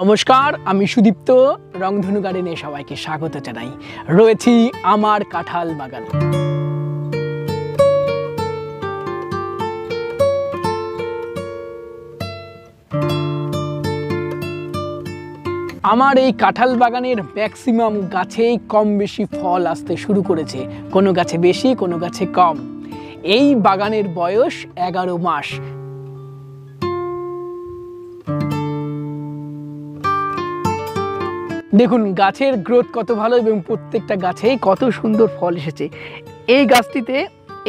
নমস্কার, আমি সুদীপ্ত। রংধনু গার্ডেনে সবাইকে স্বাগত জানাই। রয়েছি আমার কাঁঠাল বাগানে। আমার এই কাঁঠাল বাগানের ম্যাক্সিমাম গাছেই কম বেশি ফল আসতে শুরু করেছে, কোনো গাছে বেশি, কোনো গাছে কম। এই বাগানের বয়স 11 মাস। দেখুন গাছের গ্রোথ কত ভালো এবং প্রত্যেকটা গাছেই কত সুন্দর ফল এসেছে। এই গাছটিতে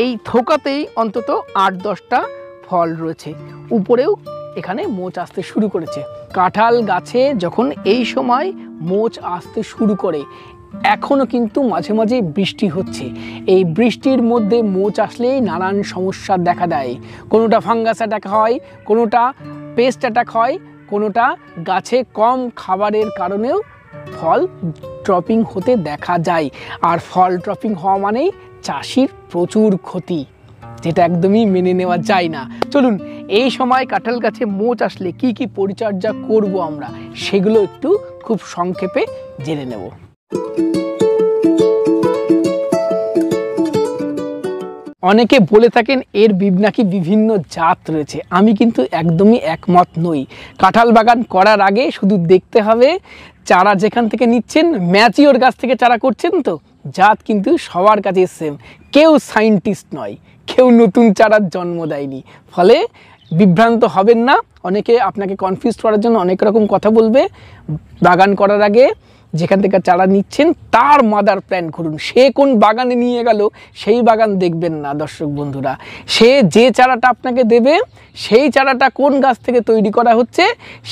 এই থোকাতেই অন্তত 8-10টা ফল রয়েছে, উপরেও এখানে মোচ আসতে শুরু করেছে। কাঁঠাল গাছে যখন এই সময় মোচ আসতে শুরু করে, এখনও কিন্তু মাঝে মাঝে বৃষ্টি হচ্ছে। এই বৃষ্টির মধ্যে মোচ আসলেই নানান সমস্যা দেখা দেয়। কোনোটা ফাঙ্গাস অ্যাটাক হয়, কোনোটা পেস্ট অ্যাটাক হয়, কোনোটা গাছে কম খাবারের কারণেও ফল ড্রপিং হতে দেখা যায়। আর ফল ড্রপিং হওয়া মানেই চাষির প্রচুর ক্ষতি, যেটা একদমই মেনে নেওয়া যায় না। চলুন এই সময় কাঁঠাল গাছে মোচ আসলে কি কি পরিচর্যা করব আমরা, সেগুলো একটু খুব সংক্ষেপে জেনে নেব। অনেকে বলে থাকেন এর নাকি বিভিন্ন জাত রয়েছে। আমি কিন্তু একদমই একমত নই। কাঁঠাল বাগান করার আগে শুধু দেখতে হবে চারা যেখান থেকে নিচ্ছেন ম্যাচিওর গাছ থেকে চারা করছেন তো, জাত কিন্তু সবার কাছে সেম। কেউ সায়েন্টিস্ট নয়, কেউ নতুন চারার জন্ম দেয়নি, ফলে বিভ্রান্ত হবেন না। অনেকে আপনাকে কনফিউজ করার জন্য অনেক রকম কথা বলবে। বাগান করার আগে যেখান থেকে চারা নিচ্ছেন তার মাদার প্ল্যান করুন। সে কোন বাগানে নিয়ে গেল সেই বাগান দেখবেন না দর্শক বন্ধুরা। সে যে চারাটা আপনাকে দেবে সেই চারাটা কোন গাছ থেকে তৈরি করা হচ্ছে,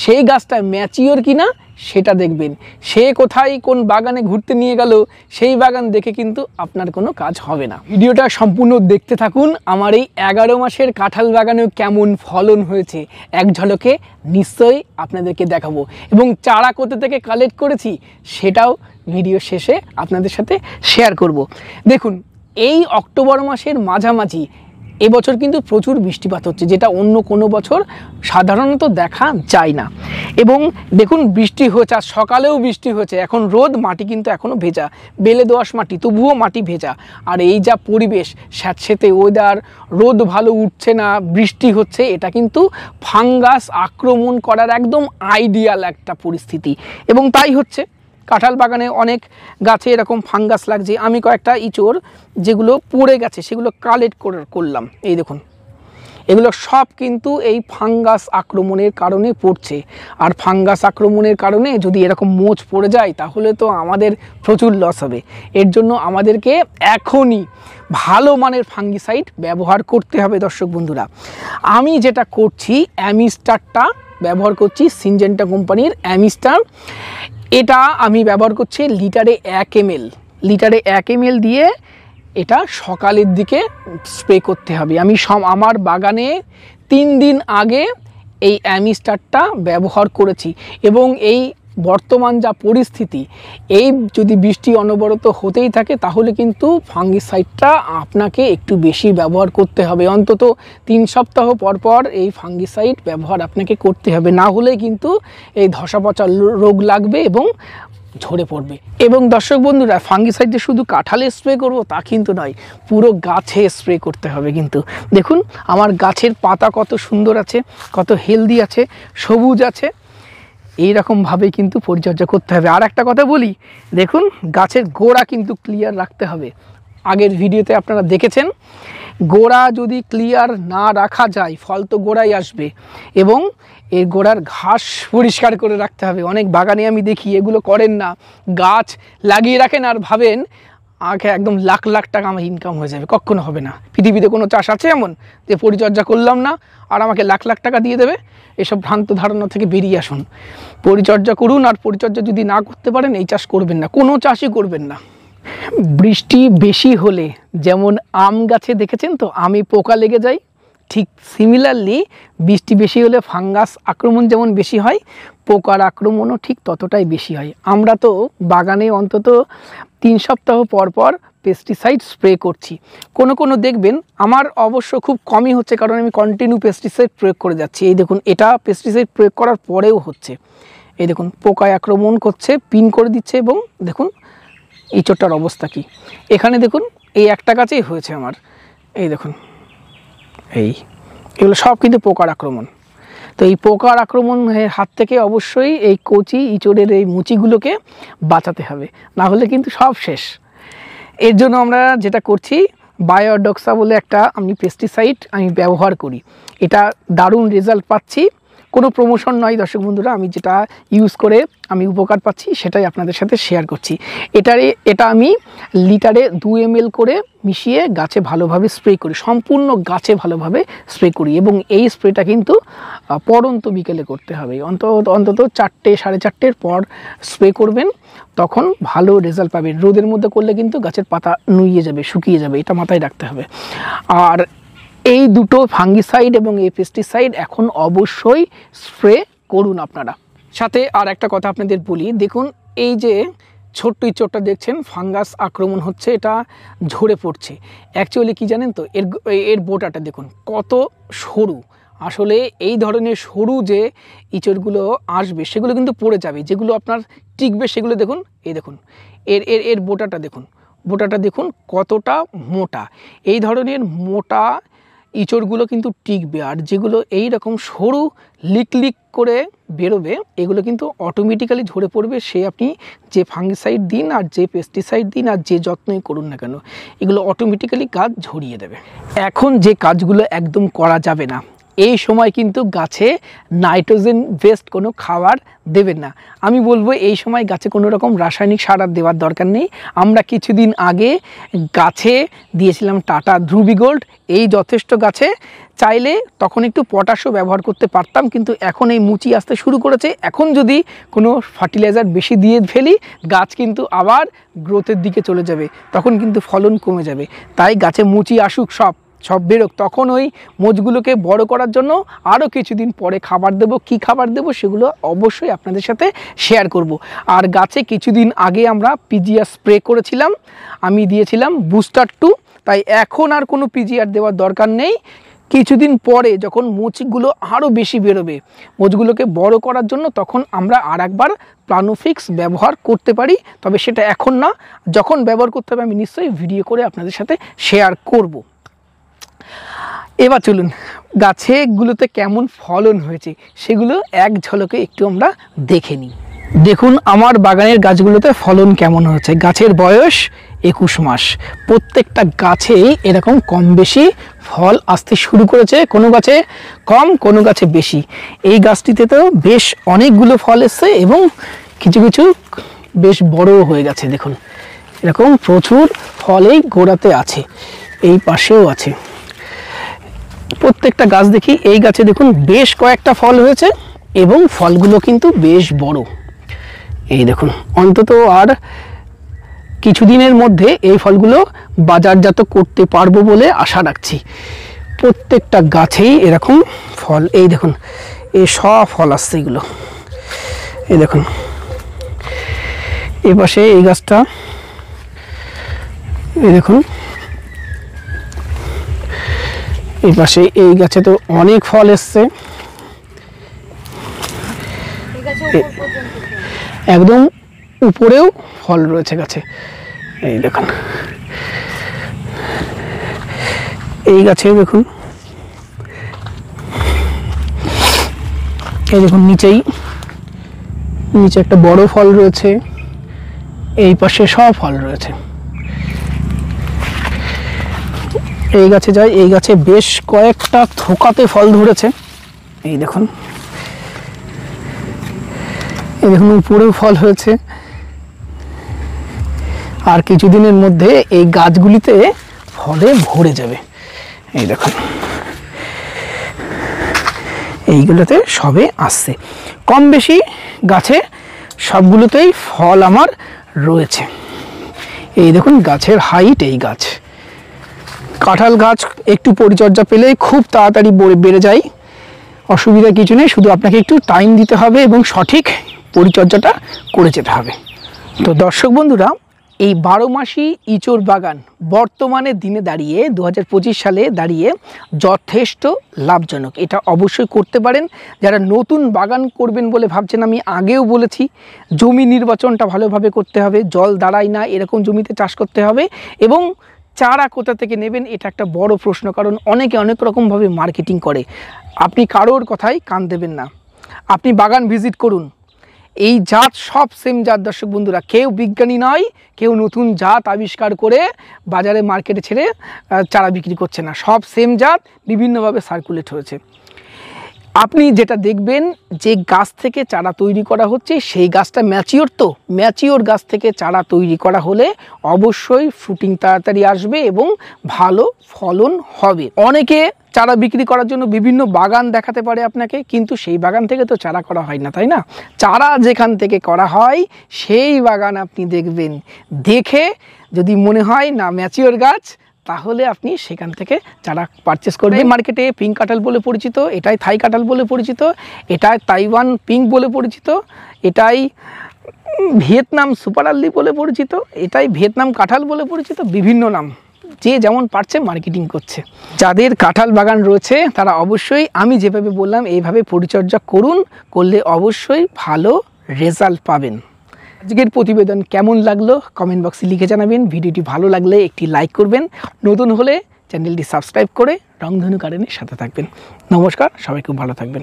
সেই গাছটা ম্যাচিওর কিনা সেটা দেখবেন। সে কোথায় কোন বাগানে ঘুরতে নিয়ে গেল সেই বাগান দেখে কিন্তু আপনার কোনো কাজ হবে না। ভিডিওটা সম্পূর্ণ দেখতে থাকুন। আমার এই 11 মাসের কাঁঠাল বাগানেও কেমন ফলন হয়েছে এক ঝলকে নিশ্চয়ই আপনাদেরকে দেখাবো, এবং চারা কোথা থেকে কালেক্ট করেছি সেটাও ভিডিও শেষে আপনাদের সাথে শেয়ার করব। দেখুন এই অক্টোবর মাসের মাঝামাঝি এবছর কিন্তু প্রচুর বৃষ্টিপাত হচ্ছে, যেটা অন্য কোনো বছর সাধারণত দেখা যায় না। এবং দেখুন বৃষ্টি হয়েছে, আর সকালেও বৃষ্টি হয়েছে। এখন রোদ, মাটি কিন্তু এখনও ভেজা, বেলে দোআঁশ মাটি, তবুও মাটি ভেজা। আর এই যা পরিবেশ, স্যাঁতসেঁতে ওয়েদার, রোদ ভালো উঠছে না, বৃষ্টি হচ্ছে, এটা কিন্তু ফাঙ্গাস আক্রমণ করার একদম আইডিয়াল একটা পরিস্থিতি। এবং তাই হচ্ছে কাঁঠাল বাগানে অনেক গাছে এরকম ফাঙ্গাস লাগছে। আমি কয়েকটা ইঁচড় যেগুলো পড়ে গেছে সেগুলো কালেক্ট করলাম। এই দেখুন, এগুলো সব কিন্তু এই ফাঙ্গাস আক্রমণের কারণে পড়ছে। আর ফাঙ্গাস আক্রমণের কারণে যদি এরকম মোচ পড়ে যায় তাহলে তো আমাদের প্রচুর লস হবে। এর জন্য আমাদেরকে এখনই ভালো মানের ফাঙ্গিসাইড ব্যবহার করতে হবে দর্শক বন্ধুরা। আমি যেটা করছি অ্যামিস্টারটা ব্যবহার করছি, সিনজেন্টা কোম্পানির অ্যামিস্টার। এটা আমি ব্যবহার করছি লিটারে 1 ml। লিটারে 1 ml দিয়ে এটা সকালের দিকে স্প্রে করতে হবে। আমি আমার বাগানে 3 দিন আগে এই অ্যামিস্টারটা ব্যবহার করেছি। এবং এই বর্তমান যা পরিস্থিতি, এই যদি বৃষ্টি অনবরত হতেই থাকে তাহলে কিন্তু ফাঙ্গিসাইডটা আপনাকে একটু বেশি ব্যবহার করতে হবে। অন্তত 3 সপ্তাহ পর পর এই ফাঙ্গিসাইড ব্যবহার আপনাকে করতে হবে, না হলে কিন্তু এই ধসা পচা রোগ লাগবে এবং ঝরে পড়বে। এবং দর্শক বন্ধুরা, ফাঙ্গিসাইড যে শুধু কাঁঠালে স্প্রে করব তা কিন্তু নয়, পুরো গাছে স্প্রে করতে হবে। কিন্তু দেখুন আমার গাছের পাতা কত সুন্দর আছে, কত হেলদি আছে, সবুজ আছে। এইরকমভাবেই কিন্তু পরিচর্যা করতে হবে। আর একটা কথা বলি, দেখুন গাছের গোড়া কিন্তু ক্লিয়ার রাখতে হবে। আগের ভিডিওতে আপনারা দেখেছেন, গোড়া যদি ক্লিয়ার না রাখা যায় ফল তো গোড়ায় আসবে। এবং এর গোড়ার ঘাস পরিষ্কার করে রাখতে হবে। অনেক বাগানে আমি দেখি এগুলো করেন না, গাছ লাগিয়ে রাখেন আর ভাবেন আগে একদম লাখ লাখ টাকা আমার ইনকাম হয়ে যাবে। কখনো হবে না। পৃথিবীতে কোনো চাষ আছে এমন যে পরিচর্যা করলাম না আর আমাকে লাখ লাখ টাকা দিয়ে দেবে? এসব ভ্রান্ত ধারণা থেকে বেরিয়ে আসুন। পরিচর্যা করুন, আর পরিচর্যা যদি না করতে পারেন এই চাষ করবেন না, কোনো চাষই করবেন না। বৃষ্টি বেশি হলে যেমন আম গাছে দেখেছেন তো আমে পোকা লেগে যায়, ঠিক সিমিলারলি বৃষ্টি বেশি হলে ফাঙ্গাস আক্রমণ যেমন বেশি হয়, পোকার আক্রমণও ঠিক ততটাই বেশি হয়। আমরা তো বাগানে অন্তত 3 সপ্তাহ পর পর পেস্টিসাইড স্প্রে করছি। কোনো দেখবেন, আমার অবশ্য খুব কমই হচ্ছে কারণ আমি কন্টিনিউ পেস্টিসাইড প্রয়োগ করে যাচ্ছি। এই দেখুন, এটা পেস্টিসাইড প্রয়োগ করার পরেও হচ্ছে। এই দেখুন পোকায় আক্রমণ করছে, পিন করে দিচ্ছে, এবং দেখুন ইঁচড়টার অবস্থা কি। এখানে দেখুন এই একটা গাছেই হয়েছে আমার, এই দেখুন এগুলো সব কিন্তু পোকার আক্রমণ। তো এই পোকার আক্রমণের হাত থেকে অবশ্যই এই কচি ইঁচড়ের এই মুচিগুলোকে বাঁচাতে হবে, না হলে কিন্তু সব শেষ। এর জন্য আমরা যেটা করছি, বায়োডক্সা বলে একটা আমি পেস্টিসাইড আমি ব্যবহার করি, এটা দারুণ রেজাল্ট পাচ্ছি। কোনো প্রমোশন নয় দর্শক বন্ধুরা, আমি যেটা ইউজ করে আমি উপকার পাচ্ছি সেটাই আপনাদের সাথে শেয়ার করছি। এটা আমি লিটারে 2 ml করে মিশিয়ে গাছে ভালোভাবে স্প্রে করি, সম্পূর্ণ গাছে ভালোভাবে স্প্রে করি, এবং এই স্প্রেটা কিন্তু পড়ন্ত বিকেলে করতে হবে, অন্তত 4টে 4:30-এর পর স্প্রে করবেন, তখন ভালো রেজাল্ট পাবেন। রোদের মধ্যে করলে কিন্তু গাছের পাতা নুইয়ে যাবে, শুকিয়ে যাবে, এটা মাথায় রাখতে হবে। আর এই দুটো ফাঙ্গিসাইড এবং এই পেস্টিসাইড এখন অবশ্যই স্প্রে করুন আপনারা। সাথে আর একটা কথা আপনাদের বলি, দেখুন এই যে ছোট্ট ইঁচড়টা দেখছেন ফাঙ্গাস আক্রমণ হচ্ছে, এটা ঝরে পড়ছে। অ্যাকচুয়ালি কি জানেন তো, এর বোটাটা দেখুন কত সরু। আসলে এই ধরনের সরু যে ইঁচড়গুলো আসবে সেগুলো কিন্তু পড়ে যাবে, যেগুলো আপনার টিকবে সেগুলো দেখুন, এই দেখুন এর বোটাটা দেখুন কতটা মোটা। এই ধরনের মোটা ইঁচড়গুলো কিন্তু টিকবে, আর যেগুলো এই রকম সরু লিক করে বেরোবে এগুলো কিন্তু অটোমেটিক্যালি ঝরে পড়বে। সে আপনি যে ফাঙ্গিসাইড দিন আর যে পেস্টিসাইড দিন আর যে যত্নই করুন না কেন, এগুলো অটোমেটিক্যালি গাছ ঝরিয়ে দেবে। এখন যে কাজগুলো একদম করা যাবে না, এই সময় কিন্তু গাছে নাইট্রোজেন বেসড কোনো খাবার দেবেন না। আমি বলবো এই সময় গাছে কোনো রকম রাসায়নিক সার আর দেওয়ার দরকার নেই। আমরা কিছুদিন আগে গাছে দিয়েছিলাম টাটা ধ্রুবি গোল্ড, এই যথেষ্ট। গাছে চাইলে তখন একটু পটাশও ব্যবহার করতে পারতাম, কিন্তু এখন এই মুচি আসতে শুরু করেছে, এখন যদি কোনো ফার্টিলাইজার বেশি দিয়ে ফেলি গাছ কিন্তু আবার গ্রোথের দিকে চলে যাবে, তখন কিন্তু ফলন কমে যাবে। তাই গাছে মুচি আসুক, সব বেরোক, তখন ওই মোচগুলোকে বড় করার জন্য আরও কিছুদিন পরে খাবার দেব। কি খাবার দেব সেগুলো অবশ্যই আপনাদের সাথে শেয়ার করব। আর গাছে কিছুদিন আগে আমরা পিজিআর স্প্রে করেছিলাম, আমি দিয়েছিলাম বুস্টার 2, তাই এখন আর কোনো পিজিআর দেওয়ার দরকার নেই। কিছুদিন পরে যখন মোচগুলো আরও বেশি বেরোবে, মোচগুলোকে বড় করার জন্য, তখন আমরা আর একবার প্লানোফিক্স ব্যবহার করতে পারি, তবে সেটা এখন না, যখন ব্যবহার করতে হবে আমি নিশ্চয়ই ভিডিও করে আপনাদের সাথে শেয়ার করব। এবার চলুন গাছেগুলোতে কেমন ফলন হয়েছে সেগুলো এক ঝলকে একটু আমরা দেখে নিই। দেখুন আমার বাগানের গাছগুলোতে ফলন কেমন হয়েছে। গাছের বয়স 21 মাস, প্রত্যেকটা গাছেই এরকম কম বেশি ফল আসতে শুরু করেছে, কোনো গাছে কম কোনো গাছে বেশি। এই গাছটিতে তো বেশ অনেকগুলো ফল এসছে এবং কিছু কিছু বেশ বড়ও হয়ে গেছে। দেখুন এরকম প্রচুর ফল এই গোড়াতে আছে, এই পাশেও আছে। প্রত্যেকটা গাছ দেখি, এই গাছে দেখুন বেশ কয়েকটা ফল হয়েছে এবং ফলগুলো কিন্তু বেশ বড়। এই দেখুন অন্তত আর কিছুদিনের মধ্যে এই ফলগুলো বাজারজাত করতে পারবো বলে আশা রাখছি। প্রত্যেকটা গাছেই এরকম ফল, এই দেখুন এই সব ফল আসছে এগুলো। এই দেখুন এই পাশে এই গাছটা, এই দেখুন এই পাশে এই গাছে তো অনেক ফল এসছে, একদম উপরেও ফল রয়েছে গাছে। এই দেখুন এই গাছে দেখুন, এই দেখুন নিচে একটা বড় ফল রয়েছে, এই পাশে সব ফল রয়েছে। এই গাছে যাই, এই গাছে বেশ কয়েকটা থোকাতে ফল ধরেছে। এই দেখুন উপরেও ফল হয়েছে, আর কিছুদিনের মধ্যে এই গাছগুলিতে ফলে ভরে যাবে। এই দেখুন এইগুলোতে সবে আসছে, কম বেশি গাছে সবগুলোতেই ফল আমার রয়েছে। এই দেখুন গাছের হাইট, এই গাছ কাঁঠাল গাছ একটু পরিচর্যা পেলে খুব তাড়াতাড়ি বেড়ে যায়, অসুবিধা কিছু নেই, শুধু আপনাকে একটু টাইম দিতে হবে এবং সঠিক পরিচর্যাটা করে যেতে হবে। তো দর্শক বন্ধুরা, এই 12 মাসি ইঁচড় বাগান বর্তমানে দিনে দাঁড়িয়ে 2025 সালে দাঁড়িয়ে যথেষ্ট লাভজনক। এটা অবশ্যই করতে পারেন। যারা নতুন বাগান করবেন বলে ভাবছেন, আমি আগেও বলেছি জমি নির্বাচনটা ভালোভাবে করতে হবে, জল দাঁড়ায় না এরকম জমিতে চাষ করতে হবে, এবং চারা কোথা থেকে নেবেন এটা একটা বড় প্রশ্ন, কারণ অনেকে অনেক রকমভাবে মার্কেটিং করে। আপনি কারোর কথায় কান দেবেন না, আপনি বাগান ভিজিট করুন। এই জাত সব সেম জাত দর্শক বন্ধুরা, কেউ বিজ্ঞানী নয়, কেউ নতুন জাত আবিষ্কার করে বাজারে মার্কেটে ছেড়ে চারা বিক্রি করছে না, সব সেম জাত বিভিন্নভাবে সার্কুলেট হয়েছে। আপনি যেটা দেখবেন যে গাছ থেকে চারা তৈরি করা হচ্ছে সেই গাছটা ম্যাচিওর, তো ম্যাচিওর গাছ থেকে চারা তৈরি করা হলে অবশ্যই ফ্রুটিং তাড়াতাড়ি আসবে এবং ভালো ফলন হবে। অনেকে চারা বিক্রি করার জন্য বিভিন্ন বাগান দেখাতে পারে আপনাকে, কিন্তু সেই বাগান থেকে তো চারা করা হয় না, তাই না? চারা যেখান থেকে করা হয় সেই বাগান আপনি দেখবেন, দেখে যদি মনে হয় না ম্যাচিওর গাছ, তাহলে আপনি সেখান থেকে চারা পারচেস করবেন। মার্কেটে পিঙ্ক কাঁঠাল বলে পরিচিত, এটাই থাই কাঁঠাল বলে পরিচিত, এটাই তাইওয়ান পিঙ্ক বলে পরিচিত, এটাই ভিয়েতনাম সুপার আর্লি বলে পরিচিত, এটাই ভিয়েতনাম কাঁঠাল বলে পরিচিত, বিভিন্ন নাম যে যেমন পারছে মার্কেটিং করছে। যাদের কাঁঠাল বাগান রয়েছে তারা অবশ্যই আমি যেভাবে বললাম এইভাবে পরিচর্যা করুন, করলে অবশ্যই ভালো রেজাল্ট পাবেন। আজকের প্রতিবেদন কেমন লাগলো কমেন্ট বক্সে লিখে জানাবেন। ভিডিওটি ভালো লাগলে একটি লাইক করবেন, নতুন হলে চ্যানেলটি সাবস্ক্রাইব করে রংধনু গার্ডেনের সাথে থাকবেন। নমস্কার, সবাই খুব ভালো থাকবেন।